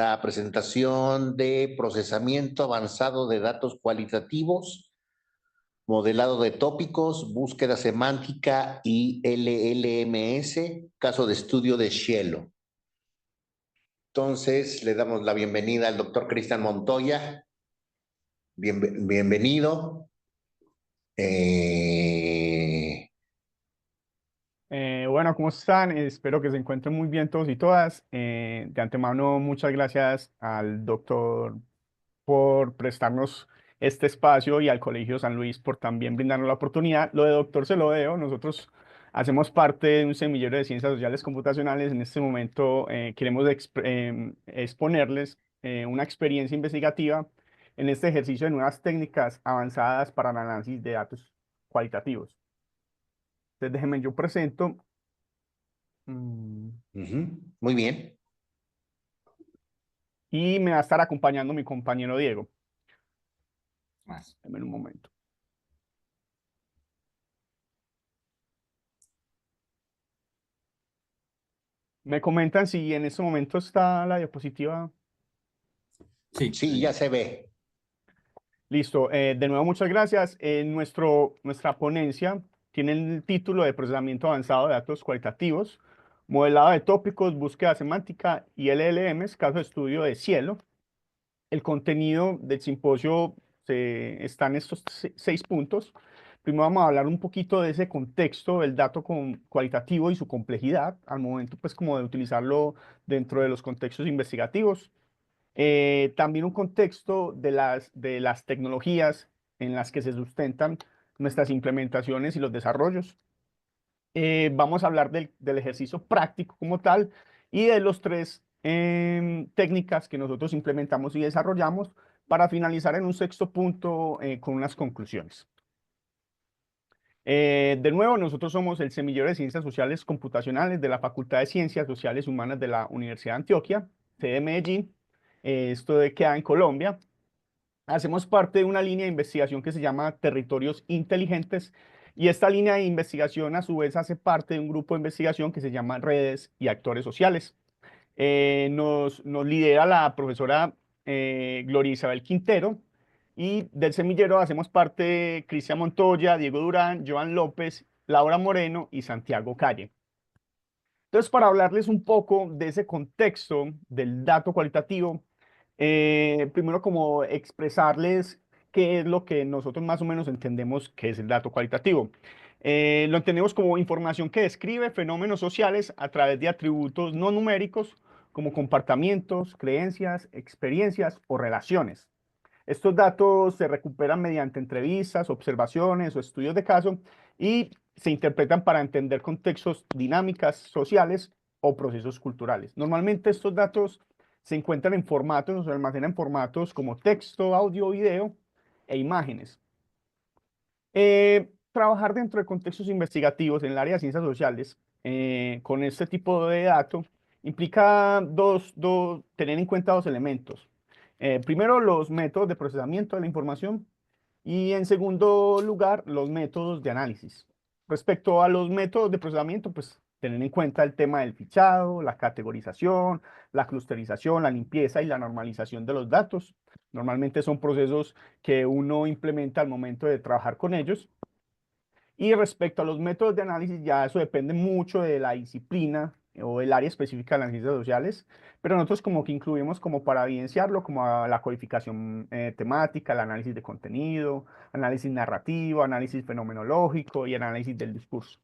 la presentación de procesamiento avanzado de datos cualitativos, modelado de tópicos, búsqueda semántica y LLMS, caso de estudio de Cielo. Entonces, le damos la bienvenida al doctor Cristian Montoya. Bienvenido. Bueno, ¿cómo están? Espero que se encuentren muy bien todos y todas. De antemano, muchas gracias al doctor por prestarnos este espacio y al Colegio San Luis por también brindarnos la oportunidad. Lo de doctor se lo debo. Nosotros hacemos parte de un semillero de ciencias sociales computacionales. En este momento queremos exponerles una experiencia investigativa en este ejercicio de nuevas técnicas avanzadas para el análisis de datos cualitativos. Entonces, déjenme, yo presento. Muy bien. Y me va a estar acompañando mi compañero Diego. Deme un momento. Me comentan si en este momento está la diapositiva. Sí, ya se ve. Listo. De nuevo, muchas gracias. Nuestra ponencia tiene el título de Procesamiento Avanzado de Datos Cualitativos, Modelado de Tópicos, Búsqueda Semántica y LLMs, caso de estudio de Cielo. El contenido del simposio está en estos 6 puntos. Primero vamos a hablar un poquito de ese contexto del dato cualitativo y su complejidad al momento, pues, como de utilizarlo dentro de los contextos investigativos. También un contexto de las tecnologías en las que se sustentan nuestras implementaciones y los desarrollos. Vamos a hablar del ejercicio práctico como tal y de los 3 técnicas que nosotros implementamos y desarrollamos para finalizar en un 6.º punto con unas conclusiones. De nuevo, nosotros somos el Semillero de Ciencias Sociales Computacionales de la Facultad de Ciencias Sociales Humanas de la Universidad de Antioquia, sede de Medellín. Esto queda en Colombia. Hacemos parte de una línea de investigación que se llama Territorios Inteligentes, y esta línea de investigación a su vez hace parte de un grupo de investigación que se llama Redes y Actores Sociales. Nos lidera la profesora Gloria Isabel Quintero, y del semillero hacemos parte Cristian Montoya, Diego Durán, Joan López, Laura Moreno y Santiago Calle. Entonces, para hablarles un poco de ese contexto del dato cualitativo, primero como expresarles qué es lo que nosotros más o menos entendemos que es el dato cualitativo. Lo entendemos como información que describe fenómenos sociales a través de atributos no numéricos como comportamientos, creencias, experiencias o relaciones. Estos datos se recuperan mediante entrevistas, observaciones o estudios de caso y se interpretan para entender contextos, dinámicas sociales o procesos culturales. Normalmente estos datos se encuentran en formatos o se almacenan en formatos como texto, audio, video e imágenes. Trabajar dentro de contextos investigativos en el área de ciencias sociales con este tipo de datos implica tener en cuenta 2 elementos. Primero, los métodos de procesamiento de la información, y en segundo lugar, los métodos de análisis. Respecto a los métodos de procesamiento, pues tener en cuenta el tema del fichado, la categorización, la clusterización, la limpieza y la normalización de los datos. Normalmente son procesos que uno implementa al momento de trabajar con ellos. Y respecto a los métodos de análisis, ya eso depende mucho de la disciplina o el área específica de las ciencias sociales, pero nosotros como que incluimos como para evidenciarlo como a la codificación temática, el análisis de contenido, análisis narrativo, análisis fenomenológico y análisis del discurso.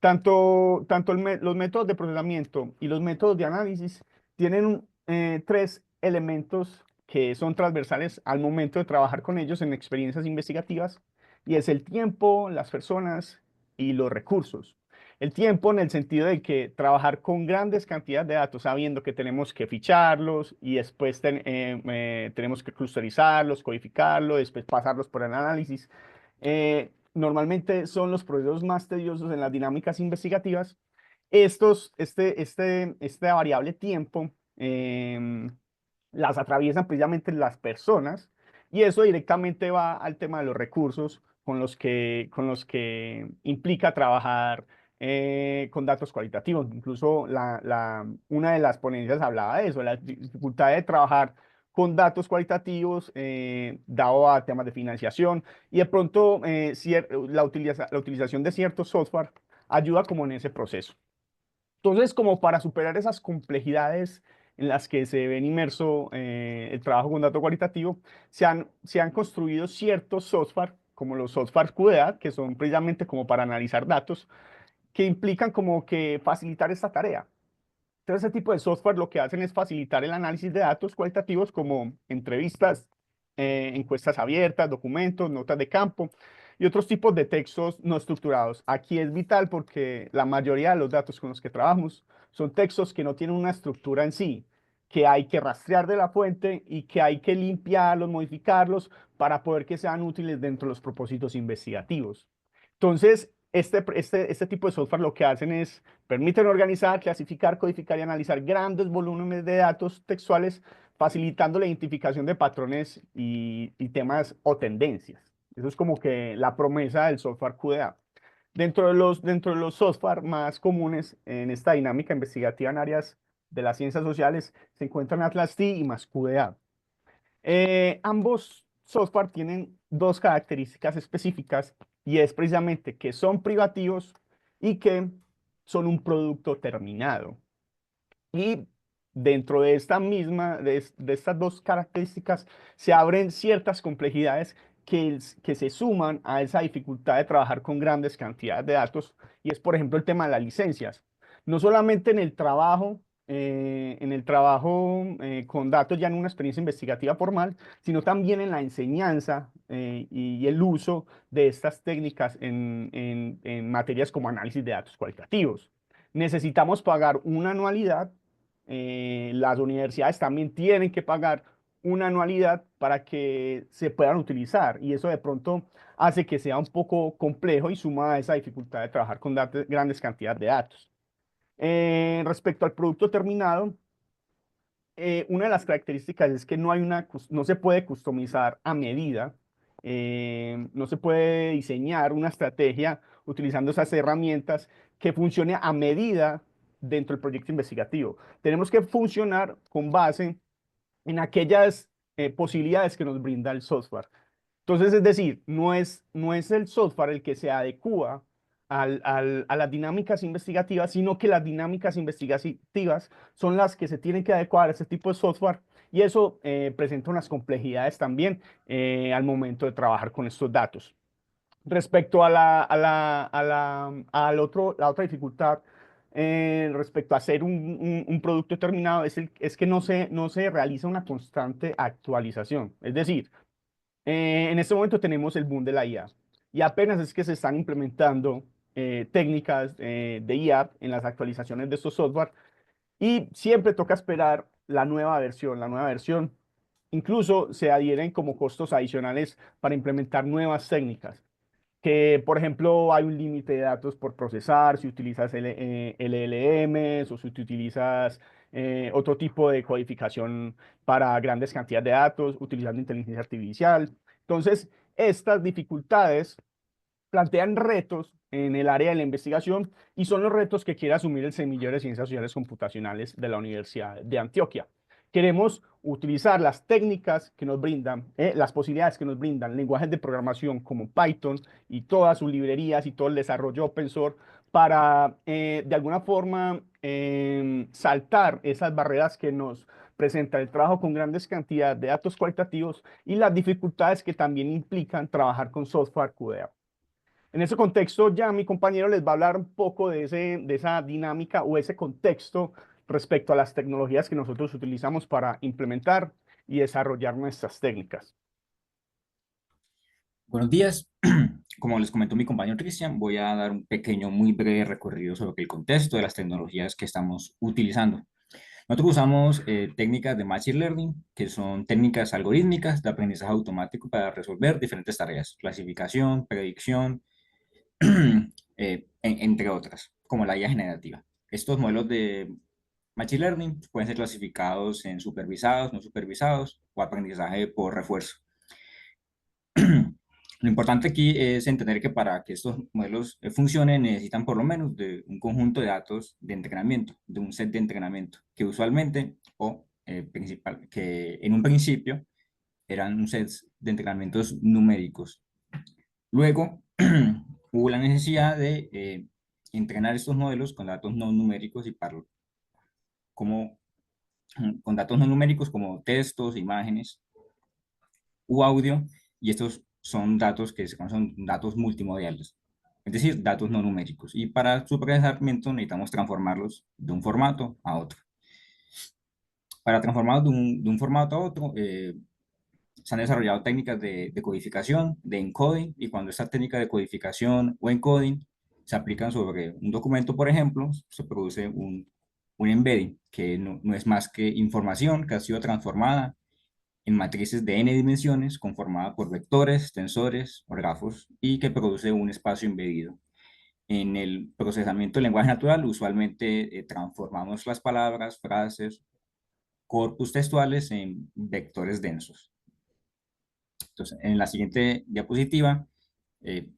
Los métodos de procesamiento y los métodos de análisis tienen 3 elementos que son transversales al momento de trabajar con ellos en experiencias investigativas, y es el tiempo, las personas y los recursos. El tiempo en el sentido de que trabajar con grandes cantidades de datos, sabiendo que tenemos que ficharlos y después tenemos que clusterizarlos, codificarlos, después pasarlos por el análisis. Normalmente son los procesos más tediosos en las dinámicas investigativas. Esta variable tiempo las atraviesan precisamente las personas, y eso directamente va al tema de los recursos con los que implica trabajar con datos cualitativos. Incluso una de las ponencias hablaba de eso, la dificultad de trabajar con datos cualitativos dado a temas de financiación y de pronto la utilización de ciertos software ayuda como en ese proceso. Entonces, como para superar esas complejidades en las que se ven inmerso el trabajo con dato cualitativo, se han construido ciertos software, como los software QA, que son precisamente como para analizar datos, que implican como que facilitar esta tarea. Entonces, ese tipo de software lo que hacen es facilitar el análisis de datos cualitativos como entrevistas, encuestas abiertas, documentos, notas de campo y otros tipos de textos no estructurados. Aquí es vital porque la mayoría de los datos con los que trabajamos son textos que no tienen una estructura en sí, que hay que rastrear de la fuente y que hay que limpiarlos, modificarlos para poder que sean útiles dentro de los propósitos investigativos. Entonces, este tipo de software lo que hacen es permiten organizar, clasificar, codificar y analizar grandes volúmenes de datos textuales, facilitando la identificación de patrones y temas o tendencias. Eso es como que la promesa del software QA. Dentro de los software más comunes en esta dinámica investigativa en áreas de las ciencias sociales se encuentran Atlas-T y MassQDA. Ambos software tienen dos características específicas y es precisamente que son privativos y que son un producto terminado. Y dentro de de estas dos características, se abren ciertas complejidades que se suman a esa dificultad de trabajar con grandes cantidades de datos, y es, por ejemplo, el tema de las licencias. No solamente en el trabajo con datos ya en una experiencia investigativa formal, sino también en la enseñanza y el uso de estas técnicas en materias como análisis de datos cualitativos. Necesitamos pagar una anualidad. Las universidades también tienen que pagar una anualidad para que se puedan utilizar y eso de pronto hace que sea un poco complejo y suma a esa dificultad de trabajar con grandes cantidades de datos. Respecto al producto terminado, una de las características es que no se puede customizar a medida, no se puede diseñar una estrategia utilizando esas herramientas que funcione a medida dentro del proyecto investigativo. Tenemos que funcionar con base en aquellas posibilidades que nos brinda el software. Entonces, es decir, no es el software el que se adecua a las dinámicas investigativas, sino que las dinámicas investigativas son las que se tienen que adecuar a ese tipo de software y eso presenta unas complejidades también al momento de trabajar con estos datos. Respecto la otra dificultad, respecto a hacer un producto terminado, es que no se realiza una constante actualización. Es decir, en este momento tenemos el boom de la IA y apenas es que se están implementando técnicas de IA en las actualizaciones de estos software y siempre toca esperar la nueva versión. La nueva versión incluso se adhieren como costos adicionales para implementar nuevas técnicas. Que, por ejemplo, hay un límite de datos por procesar, si utilizas LLMs o si utilizas otro tipo de codificación para grandes cantidades de datos, utilizando inteligencia artificial. Entonces, estas dificultades plantean retos en el área de la investigación y son los retos que quiere asumir el Semillero de Ciencias Sociales Computacionales de la Universidad de Antioquia. Queremos utilizar las técnicas que nos brindan, las posibilidades que nos brindan lenguajes de programación como Python y todas sus librerías y todo el desarrollo open source para, de alguna forma, saltar esas barreras que nos presenta el trabajo con grandes cantidades de datos cualitativos y las dificultades que también implican trabajar con software QA. En ese contexto, ya mi compañero les va a hablar un poco de esa dinámica o ese contexto respecto a las tecnologías que nosotros utilizamos para implementar y desarrollar nuestras técnicas. Buenos días. Como les comentó mi compañero Cristian, voy a dar un pequeño, muy breve recorrido sobre el contexto de las tecnologías que estamos utilizando. Nosotros usamos técnicas de Machine Learning, que son técnicas algorítmicas de aprendizaje automático para resolver diferentes tareas, clasificación, predicción, entre otras, como la IA generativa. Estos modelos de Machine Learning pueden ser clasificados en supervisados, no supervisados o aprendizaje por refuerzo. Lo importante aquí es entender que para que estos modelos funcionen necesitan por lo menos de un conjunto de datos de entrenamiento, de un set de entrenamiento, que usualmente o principal, que en un principio eran un set de entrenamientos numéricos. Luego hubo la necesidad de entrenar estos modelos con datos no numéricos y para, como, con datos no numéricos como textos, imágenes u audio, y estos son datos que se conocen datos multimodales, es decir, datos no numéricos. Y para su procesamiento necesitamos transformarlos de un formato a otro. Para transformarlos de un formato a otro, se han desarrollado técnicas de codificación, de encoding, y cuando estas técnicas de codificación o encoding se aplican sobre un documento, por ejemplo, se produce un embedding, que no es más que información que ha sido transformada en matrices de n dimensiones conformada por vectores, tensores o grafos y que produce un espacio embedido. En el procesamiento del lenguaje natural, usualmente transformamos las palabras, frases, corpus textuales en vectores densos. Entonces, en la siguiente diapositiva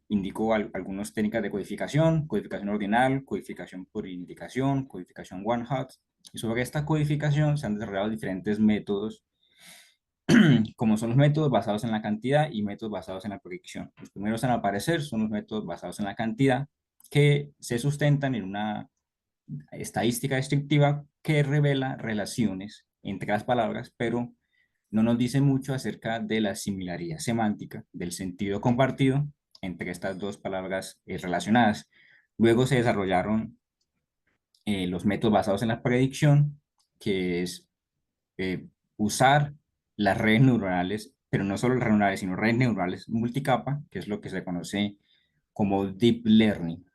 indico algunas técnicas de codificación, codificación ordinal, codificación por indicación, codificación one-hot. Y sobre esta codificación se han desarrollado diferentes métodos, como son los métodos basados en la cantidad y métodos basados en la predicción. Los primeros en aparecer son los métodos basados en la cantidad, que se sustentan en una estadística descriptiva que revela relaciones entre las palabras, pero no nos dice mucho acerca de la similaridad semántica, del sentido compartido entre estas dos palabras relacionadas. Luego se desarrollaron los métodos basados en la predicción, que es usar las redes neuronales, pero no solo redes neuronales, sino redes neuronales multicapa, que es lo que se conoce como deep learning.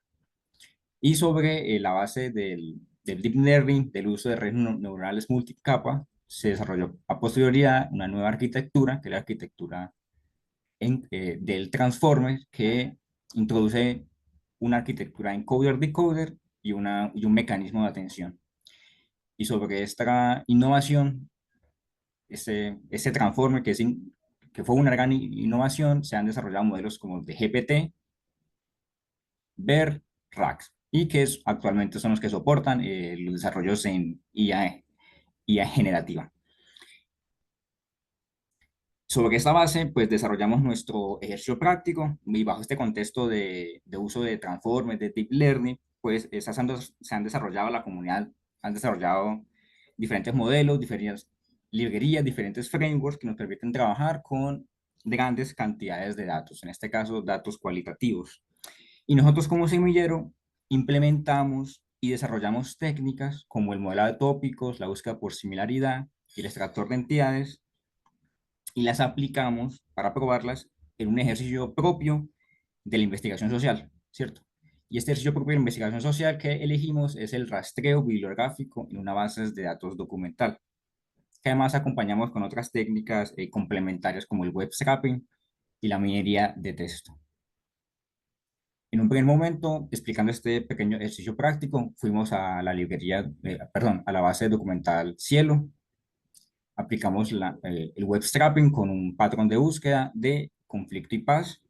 Y sobre la base del deep learning, del uso de redes neuronales multicapa, se desarrolló a posterioridad una nueva arquitectura, que es la arquitectura del transformer, que introduce una arquitectura encoder-decoder y un mecanismo de atención. Y sobre esta innovación, ese transformer que fue una gran innovación, se han desarrollado modelos como de GPT, BERT, RAG, y que actualmente son los que soportan los desarrollos en IA generativa. Sobre esta base, pues desarrollamos nuestro ejercicio práctico y bajo este contexto de uso de transformers, de deep learning, pues se han desarrollado la comunidad, han desarrollado diferentes modelos, diferentes librerías, diferentes frameworks que nos permiten trabajar con grandes cantidades de datos, en este caso datos cualitativos. Y nosotros como semillero implementamos y desarrollamos técnicas como el modelado de tópicos, la búsqueda por similaridad y el extractor de entidades, y las aplicamos para probarlas en un ejercicio propio de la investigación social, ¿cierto? Y este ejercicio propio de la investigación social que elegimos es el rastreo bibliográfico en una base de datos documental, que además acompañamos con otras técnicas complementarias como el web scraping y la minería de texto. En un primer momento, explicando este pequeño ejercicio práctico, fuimos a la librería, a la base documental Cielo. Aplicamos el web scraping con un patrón de búsqueda de conflicto y paz.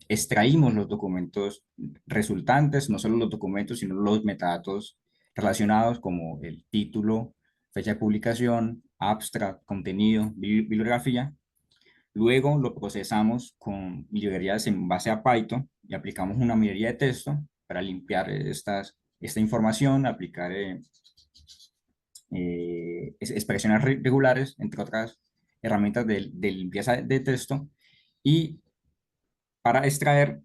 Extraímos los documentos resultantes, no solo los documentos, sino los metadatos relacionados como el título, fecha de publicación, abstract, contenido, bibliografía. Luego lo procesamos con librerías en base a Python y aplicamos una minería de texto para limpiar esta información, aplicar expresiones regulares, entre otras herramientas de limpieza de texto, y para extraer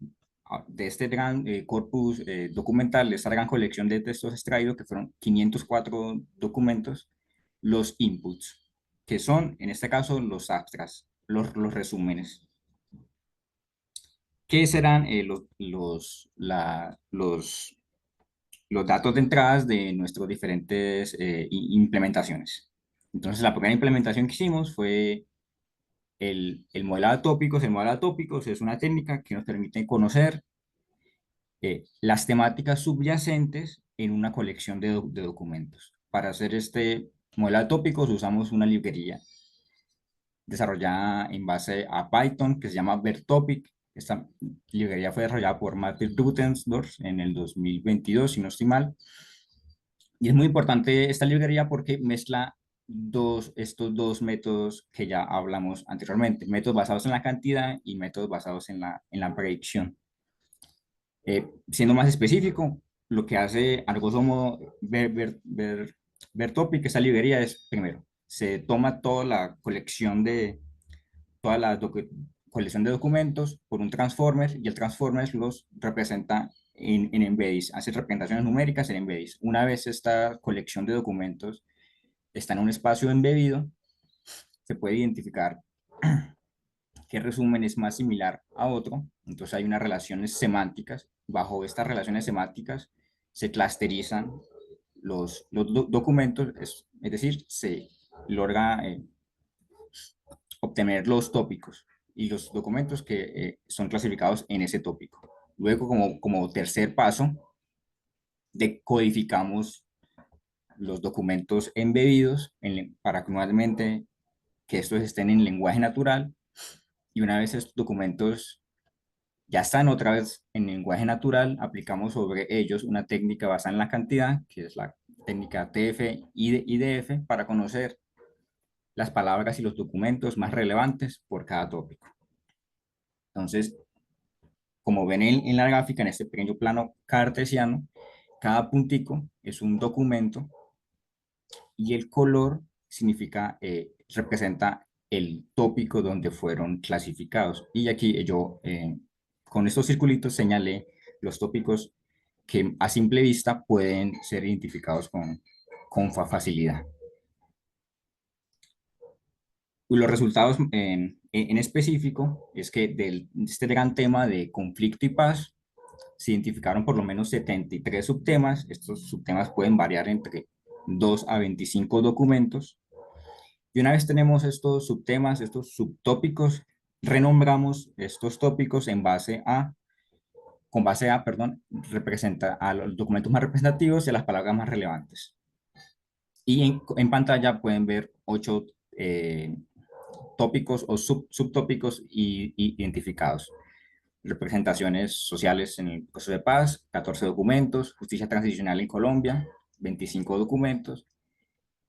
de este gran corpus documental, de esta gran colección de textos extraídos, que fueron 504 documentos, los inputs, que son, en este caso, los abstracts, los resúmenes. ¿Qué serán los datos de entradas de nuestras diferentes implementaciones? Entonces, la primera implementación que hicimos fue el modelado de tópicos. El modelado de tópicos es una técnica que nos permite conocer las temáticas subyacentes en una colección de documentos. Para hacer este modelado de tópicos usamos una librería desarrollada en base a Python que se llama BERTopic, Esta librería fue desarrollada por Matthias Buttensdorf en el 2022, si no estoy mal. Y es muy importante esta librería porque mezcla estos dos métodos que ya hablamos anteriormente, métodos basados en la cantidad y métodos basados en la predicción. Siendo más específico, lo que hace a grosso modo Vertopic, esta librería, es primero, se toma toda la colección de colección de documentos por un transformer y el transformer los representa en embeddings, hace representaciones numéricas en embeddings. Una vez esta colección de documentos está en un espacio embebido, se puede identificar qué resumen es más similar a otro. Entonces hay unas relaciones semánticas. Bajo estas relaciones semánticas se clusterizan los documentos, es decir, se logra obtener los tópicos y los documentos que son clasificados en ese tópico. Luego, como tercer paso, decodificamos los documentos embebidos para que nuevamente que estos estén en lenguaje natural, y una vez estos documentos ya están otra vez en lenguaje natural, aplicamos sobre ellos una técnica basada en la cantidad, que es la técnica TF y DF, para conocer las palabras y los documentos más relevantes por cada tópico. Entonces, como ven en la gráfica, en este pequeño plano cartesiano, cada puntico es un documento y el color significa, representa el tópico donde fueron clasificados. Y aquí yo, con estos circulitos, señalé los tópicos que a simple vista pueden ser identificados con facilidad. Y los resultados en específico es que de este gran tema de conflicto y paz se identificaron por lo menos 73 subtemas. Estos subtemas pueden variar entre 2 a 25 documentos. Y una vez tenemos estos subtemas, estos subtópicos, renombramos estos tópicos con base a, perdón, representa a los documentos más representativos y a las palabras más relevantes. Y en pantalla pueden ver 8 tópicos o subtópicos identificados. Representaciones sociales en el proceso de paz, 14 documentos, justicia transicional en Colombia, 25 documentos,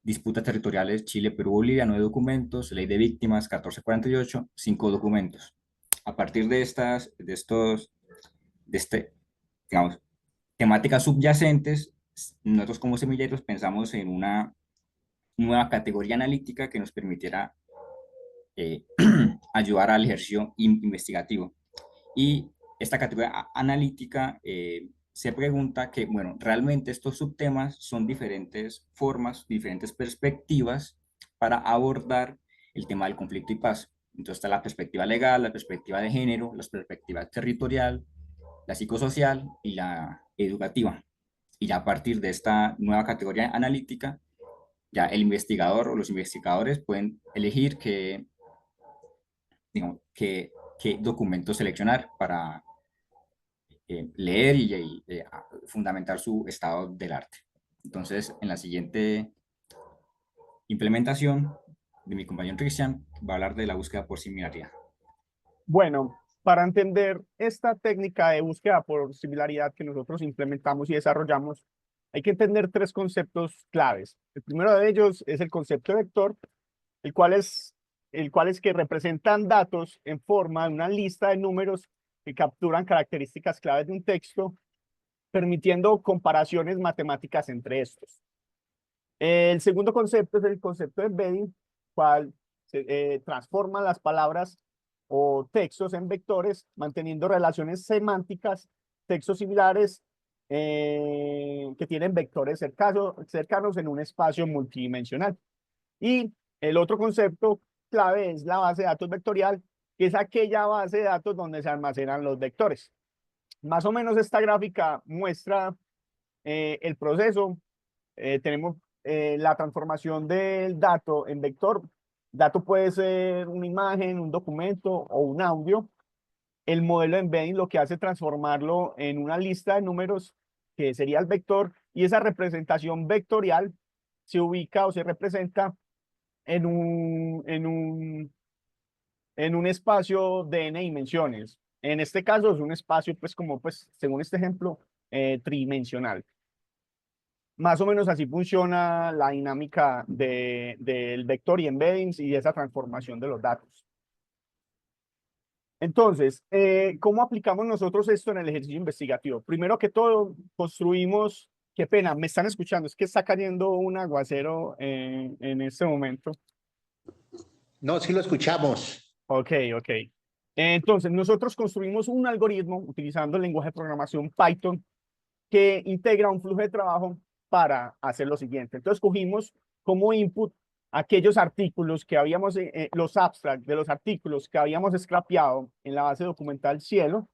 disputas territoriales Chile, Perú, Bolivia, 9 documentos, ley de víctimas, 1448, 5 documentos. A partir de digamos, temáticas subyacentes, nosotros como semilleros pensamos en una nueva categoría analítica que nos permitiera ayudar al ejercicio investigativo. Y esta categoría analítica se pregunta que, bueno, realmente estos subtemas son diferentes formas, diferentes perspectivas para abordar el tema del conflicto y paz. Entonces está la perspectiva legal, la perspectiva de género, la perspectiva territorial, la psicosocial y la educativa. Y ya a partir de esta nueva categoría analítica, ya el investigador o los investigadores pueden elegir digamos, qué documentos seleccionar para leer y fundamentar su estado del arte. Entonces, en la siguiente implementación de mi compañero Cristian, va a hablar de la búsqueda por similaridad. Bueno, para entender esta técnica de búsqueda por similaridad que nosotros implementamos y desarrollamos, hay que entender tres conceptos claves. El primero de ellos es el concepto de vector, el cual es que representan datos en forma de una lista de números que capturan características claves de un texto, permitiendo comparaciones matemáticas entre estos. El segundo concepto es el concepto de embedding, cual transforma las palabras o textos en vectores, manteniendo relaciones semánticas, textos similares que tienen vectores cercanos en un espacio multidimensional. Y el otro concepto clave es la base de datos vectorial, que es aquella base de datos donde se almacenan los vectores. Más o menos esta gráfica muestra el proceso. Tenemos la transformación del dato en vector. Dato puede ser una imagen, un documento o un audio. El modelo de embedding lo que hace es transformarlo en una lista de números que sería el vector, y esa representación vectorial se ubica o se representa en un espacio de n dimensiones. En este caso es un espacio, pues como pues según este ejemplo, tridimensional. Más o menos así funciona la dinámica del vector y embeddings y de esa transformación de los datos. Entonces, ¿cómo aplicamos nosotros esto en el ejercicio investigativo? Primero que todo, construimos, qué pena, me están escuchando, es que está cayendo un aguacero en este momento. No, sí lo escuchamos. Ok, ok. Entonces, nosotros construimos un algoritmo utilizando el lenguaje de programación Python que integra un flujo de trabajo para hacer lo siguiente. Entonces, cogimos como input aquellos artículos que habíamos, los abstracts de los artículos que habíamos scrapeado en la base documental Cielo,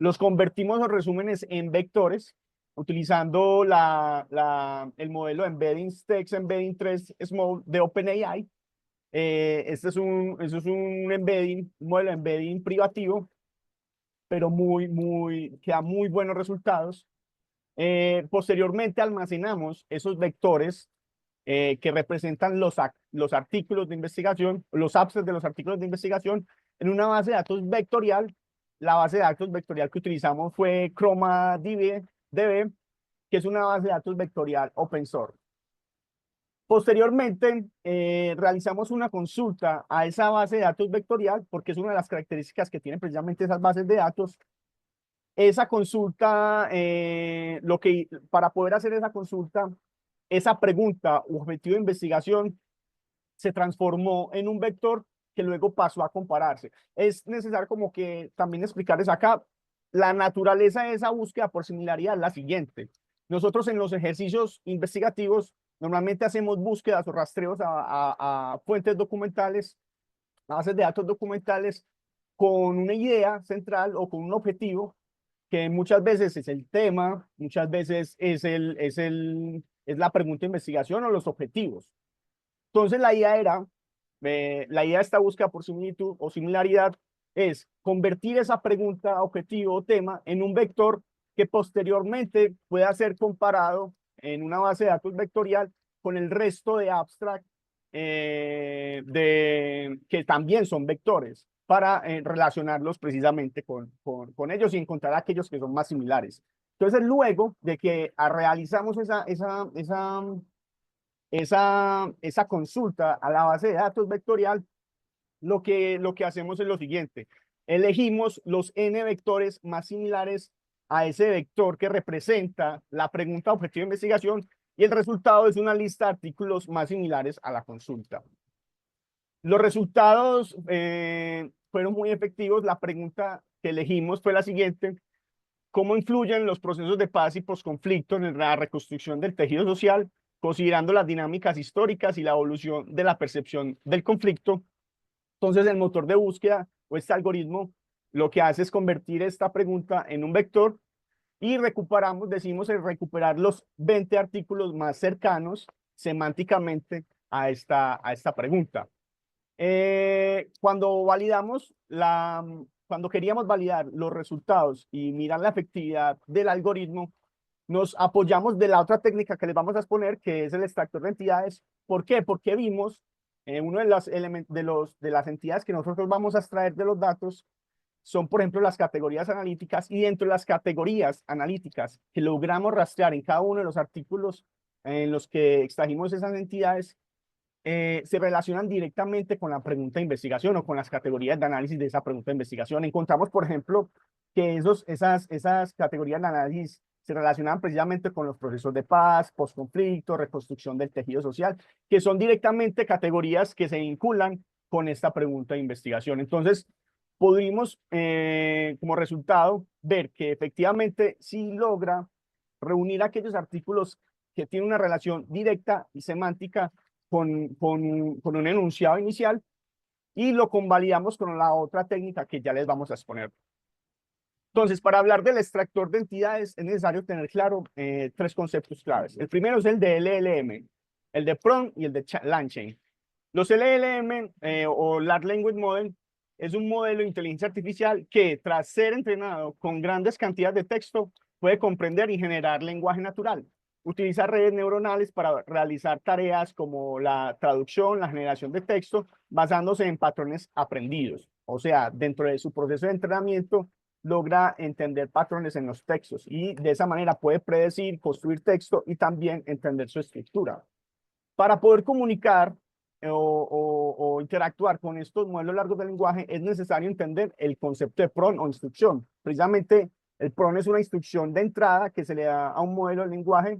los convertimos los resúmenes en vectores utilizando el modelo Embedding Text Embedding 3 Small de OpenAI. Este es eso es un embedding, un modelo de embedding privativo, pero que da muy buenos resultados. Posteriormente almacenamos esos vectores que representan los artículos de investigación, los abstracts de los artículos de investigación en una base de datos vectorial. La base de datos vectorial que utilizamos fue ChromaDB, que es una base de datos vectorial open source. Posteriormente, realizamos una consulta a esa base de datos vectorial, porque es una de las características que tienen precisamente esas bases de datos. Esa consulta, para poder hacer esa consulta, esa pregunta u objetivo de investigación se transformó en un vector que luego pasó a compararse. Es necesario como que también explicarles acá, la naturaleza de esa búsqueda por similaridad es la siguiente. Nosotros en los ejercicios investigativos normalmente hacemos búsquedas o rastreos a fuentes documentales, a bases de datos documentales, con una idea central o con un objetivo que muchas veces es el tema, muchas veces es la pregunta de investigación o los objetivos. Entonces la idea de esta búsqueda por similitud o similaridad es convertir esa pregunta, objetivo o tema en un vector que posteriormente pueda ser comparado en una base de datos vectorial con el resto de abstract que también son vectores para relacionarlos precisamente con ellos y encontrar aquellos que son más similares. Entonces, luego de que realizamos esa consulta a la base de datos vectorial, lo que hacemos es lo siguiente. Elegimos los n vectores más similares a ese vector que representa la pregunta objetivo de investigación y el resultado es una lista de artículos más similares a la consulta. Los resultados fueron muy efectivos. La pregunta que elegimos fue la siguiente: ¿cómo influyen los procesos de paz y posconflicto en la reconstrucción del tejido social, considerando las dinámicas históricas y la evolución de la percepción del conflicto? Entonces, el motor de búsqueda o este algoritmo lo que hace es convertir esta pregunta en un vector y decimos recuperar los 20 artículos más cercanos semánticamente a esta pregunta. Cuando queríamos validar los resultados y mirar la efectividad del algoritmo, nos apoyamos de la otra técnica que les vamos a exponer, que es el extractor de entidades. ¿Por qué? Porque vimos uno de las entidades que nosotros vamos a extraer de los datos son, por ejemplo, las categorías analíticas, y dentro de las categorías analíticas que logramos rastrear en cada uno de los artículos en los que extrajimos esas entidades, se relacionan directamente con la pregunta de investigación o con las categorías de análisis de esa pregunta de investigación. Encontramos, por ejemplo, que esas categorías de análisis se relacionan precisamente con los procesos de paz, posconflicto, reconstrucción del tejido social, que son directamente categorías que se vinculan con esta pregunta de investigación. Entonces, pudimos, como resultado, ver que efectivamente sí logra reunir aquellos artículos que tienen una relación directa y semántica con un enunciado inicial, y lo convalidamos con la otra técnica que ya les vamos a exponer. Entonces, para hablar del extractor de entidades es necesario tener claro 3 conceptos claves. El primero es el de LLM, el de Prompt y el de LangChain. Los LLM o Large Language Model es un modelo de inteligencia artificial que, tras ser entrenado con grandes cantidades de texto, puede comprender y generar lenguaje natural. utiliza redes neuronales para realizar tareas como la traducción, la generación de texto, basándose en patrones aprendidos. O sea, dentro de su proceso de entrenamiento, logra entender patrones en los textos y de esa manera puede predecir, construir texto y también entender su estructura. Para poder comunicar o interactuar con estos modelos largos de lenguaje, es necesario entender el concepto de prompt o instrucción. Precisamente, el prompt es una instrucción de entrada que se le da a un modelo de lenguaje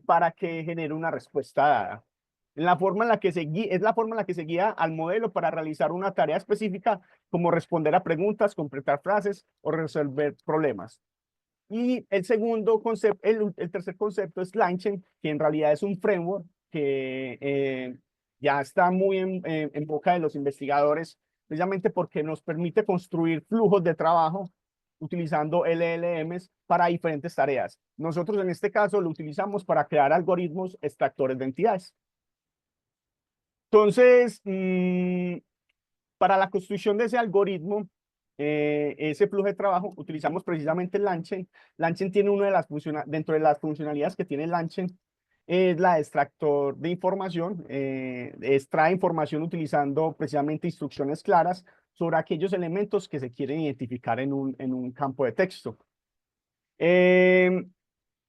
para que genere una respuesta dada. La forma en la que es la forma en la que se guía al modelo para realizar una tarea específica, como responder a preguntas, completar frases o resolver problemas. Y el segundo concepto, el tercer concepto es LangChain, que en realidad es un framework que ya está muy en boca de los investigadores, precisamente porque nos permite construir flujos de trabajo utilizando LLMs para diferentes tareas. Nosotros en este caso lo utilizamos para crear algoritmos extractores de entidades. Entonces, para la construcción de ese algoritmo, ese flujo de trabajo, utilizamos precisamente LangChain. LangChain tiene una de las dentro de las funcionalidades que tiene LangChain, es la de extractor de información. Extrae información utilizando precisamente instrucciones claras sobre aquellos elementos que se quieren identificar en un campo de texto.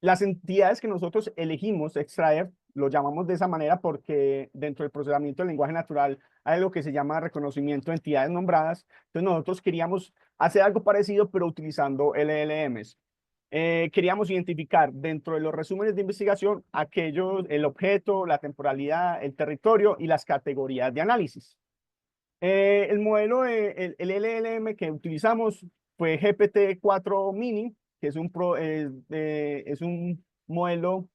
Las entidades que nosotros elegimos extraer, lo llamamos de esa manera porque dentro del procesamiento del lenguaje natural hay lo que se llama reconocimiento de entidades nombradas. Entonces nosotros queríamos hacer algo parecido, pero utilizando LLMs. Queríamos identificar dentro de los resúmenes de investigación aquellos, el objeto, la temporalidad, el territorio y las categorías de análisis. El modelo, el LLM que utilizamos fue GPT-4 Mini, que es es un modelo,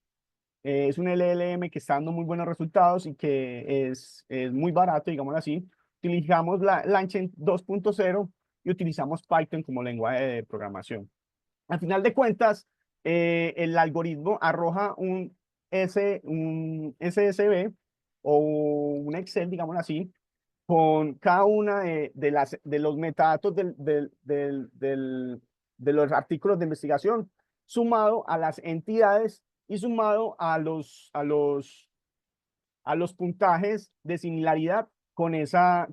es un LLM que está dando muy buenos resultados y que es muy barato, digámoslo así. Utilizamos la LangChain 2.0 y utilizamos Python como lenguaje de programación. Al final de cuentas, el algoritmo arroja un SSV o un Excel, digámoslo así, con cada una de los metadatos de los artículos de investigación, sumado a las entidades y sumado a los puntajes de similaridad con esa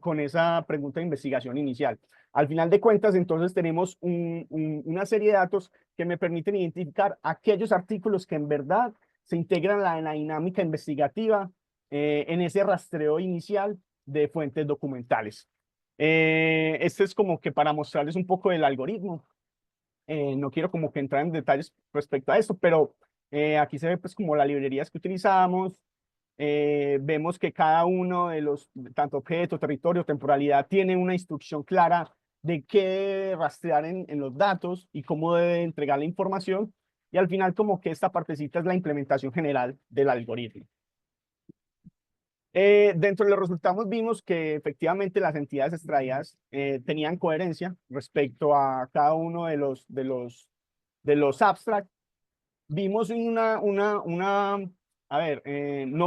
pregunta de investigación inicial. Al final de cuentas, entonces tenemos una serie de datos que me permiten identificar aquellos artículos que en verdad se integran en la dinámica investigativa en ese rastreo inicial de fuentes documentales. Este es como que para mostrarles un poco del algoritmo. No quiero como que entrar en detalles respecto a esto, pero aquí se ve pues como las librerías que utilizamos. Vemos que cada uno de los, tanto objeto, territorio, temporalidad, tiene una instrucción clara de qué debe rastrear en los datos y cómo debe entregar la información. Y al final como que esta partecita es la implementación general del algoritmo. Dentro de los resultados vimos que efectivamente las entidades extraídas tenían coherencia respecto a cada uno de los abstracts. Vimos no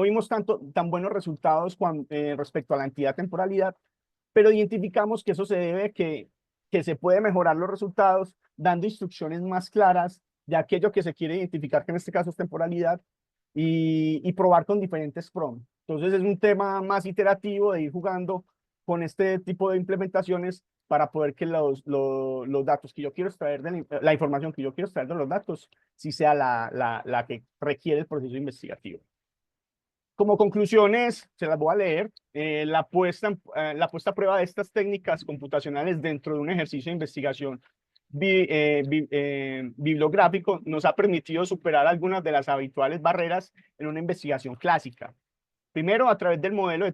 vimos tan buenos resultados respecto a la entidad temporalidad, pero identificamos que eso se debe a que se puede mejorar los resultados dando instrucciones más claras de aquello que se quiere identificar, que en este caso es temporalidad, y probar con diferentes prompts. Entonces es un tema más iterativo de ir jugando con este tipo de implementaciones para poder que los datos que yo quiero extraer, la información que yo quiero extraer de los datos, sí sea la que requiere el proceso investigativo. Como conclusiones, se las voy a leer. La puesta a prueba de estas técnicas computacionales dentro de un ejercicio de investigación bibliográfico nos ha permitido superar algunas de las habituales barreras en una investigación clásica. Primero, a través del modelado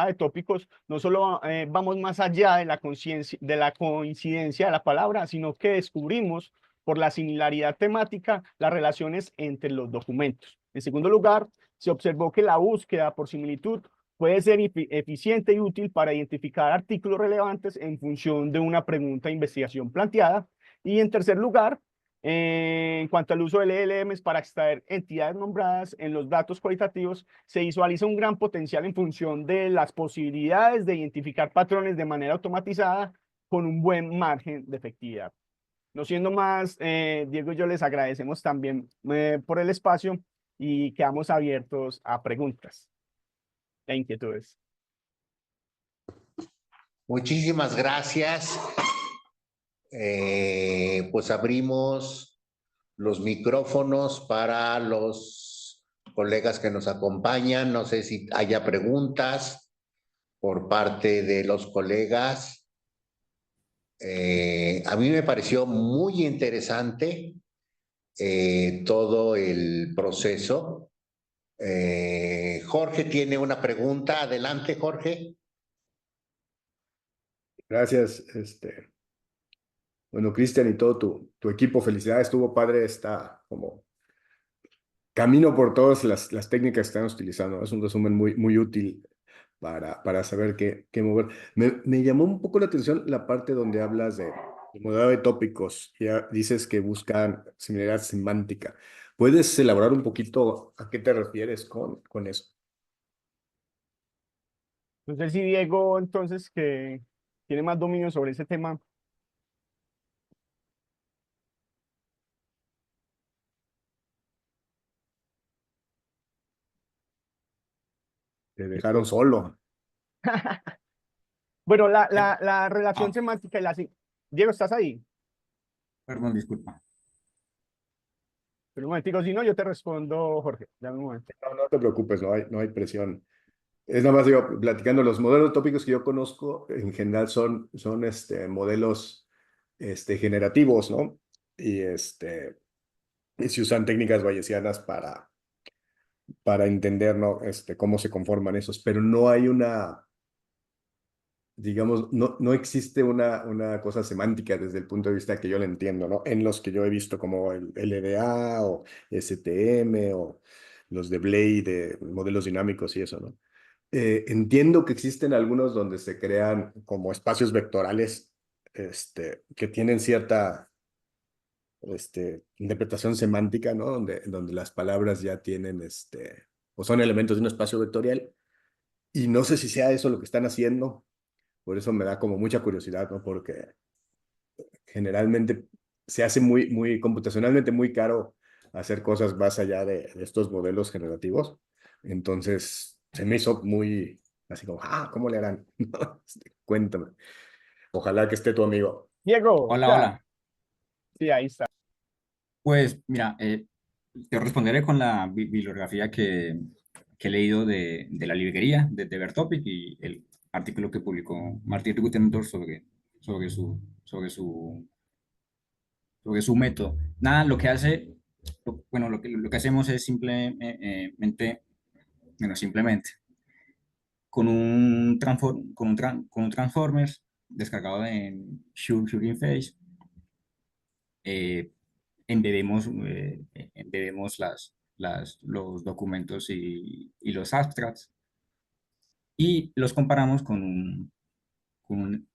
de tópicos, no solo vamos más allá de la coincidencia de la palabra, sino que descubrimos por la similaridad temática las relaciones entre los documentos. En segundo lugar, se observó que la búsqueda por similitud puede ser eficiente y útil para identificar artículos relevantes en función de una pregunta de investigación planteada. Y en tercer lugar, en cuanto al uso de LLMs para extraer entidades nombradas en los datos cualitativos, se visualiza un gran potencial en función de las posibilidades de identificar patrones de manera automatizada con un buen margen de efectividad. No siendo más, Diego y yo les agradecemos también por el espacio y quedamos abiertos a preguntas e inquietudes. Muchísimas gracias. Pues abrimos los micrófonos para los colegas que nos acompañan. No sé si haya preguntas por parte de los colegas. A mí me pareció muy interesante todo el proceso. Jorge tiene una pregunta. Adelante, Jorge. Gracias, bueno, Cristian y todo tu equipo, felicidades, estuvo padre esta como camino por todas las técnicas que estamos utilizando. Es un resumen muy útil para saber qué mover. Me llamó un poco la atención la parte donde hablas de modelado de tópicos. Ya dices que buscan similaridad semántica. ¿Puedes elaborar un poquito a qué te refieres con eso? No sé si Diego, entonces, que tiene más dominio sobre ese tema. Te dejaron solo. Bueno, la relación semántica y la... Diego, ¿estás ahí? Perdón, disculpa. Pero un momentico, si no, yo te respondo, Jorge. Dame un momento. No te preocupes, no hay presión. Es nada más, digo, platicando, los modelos tópicos que yo conozco en general son modelos generativos, ¿no? Y se usan técnicas bayesianas para entender, ¿no? Cómo se conforman esos, pero no hay digamos, no existe una cosa semántica desde el punto de vista que yo lo entiendo, ¿no? En los que yo he visto como el LDA o STM o los de Blade, de modelos dinámicos y eso, ¿no? Entiendo que existen algunos donde se crean como espacios vectorales que tienen cierta interpretación semántica, ¿no? Donde las palabras ya tienen o son elementos de un espacio vectorial. Y no sé si sea eso lo que están haciendo. Por eso me da como mucha curiosidad, ¿no? Porque generalmente se hace muy computacionalmente muy caro hacer cosas más allá de estos modelos generativos. Entonces, se me hizo muy así como, ¿cómo le harán? Cuéntame. Ojalá que esté tu amigo. Diego, Hola, ya. hola. Sí, ahí está. Pues mira, te responderé con la bibliografía que he leído de la librería de Vertopic y el artículo que publicó Martin Gutendorf sobre su método. Nada, lo que hace, bueno, lo que hacemos es simplemente, bueno, simplemente, con un Transformers descargado en Hugging Face, eh, embebemos los documentos y los abstracts y los comparamos con un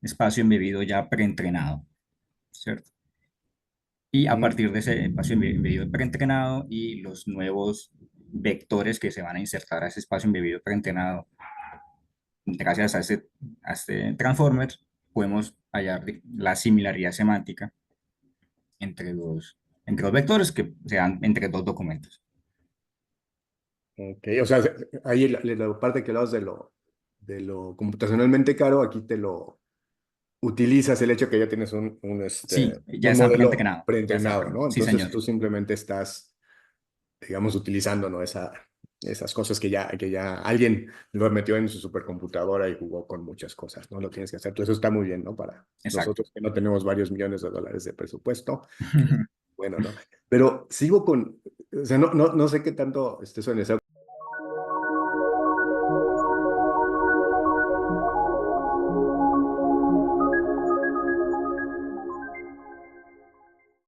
espacio embebido ya preentrenado, ¿cierto? Y a partir de ese espacio embebido preentrenado y los nuevos vectores que se van a insertar a ese espacio embebido preentrenado, gracias a este transformer, podemos hallar la similaridad semántica entre los vectores que se dan entre dos documentos. Ok, o sea, ahí la parte que hablabas de lo computacionalmente caro, aquí te lo utilizas el hecho que ya tienes Sí, ya un está modelo preentrenado. preentrenado, ¿no? Sí, Entonces señor. tú simplemente estás, digamos, utilizando, ¿no? Esas cosas que ya alguien lo metió en su supercomputadora y jugó con muchas cosas, ¿no? Lo tienes que hacer. Entonces eso está muy bien, ¿no? Para Exacto. nosotros que no tenemos varios millones de dólares de presupuesto, bueno, ¿no? Pero sigo con, o sea, no sé qué tanto estés en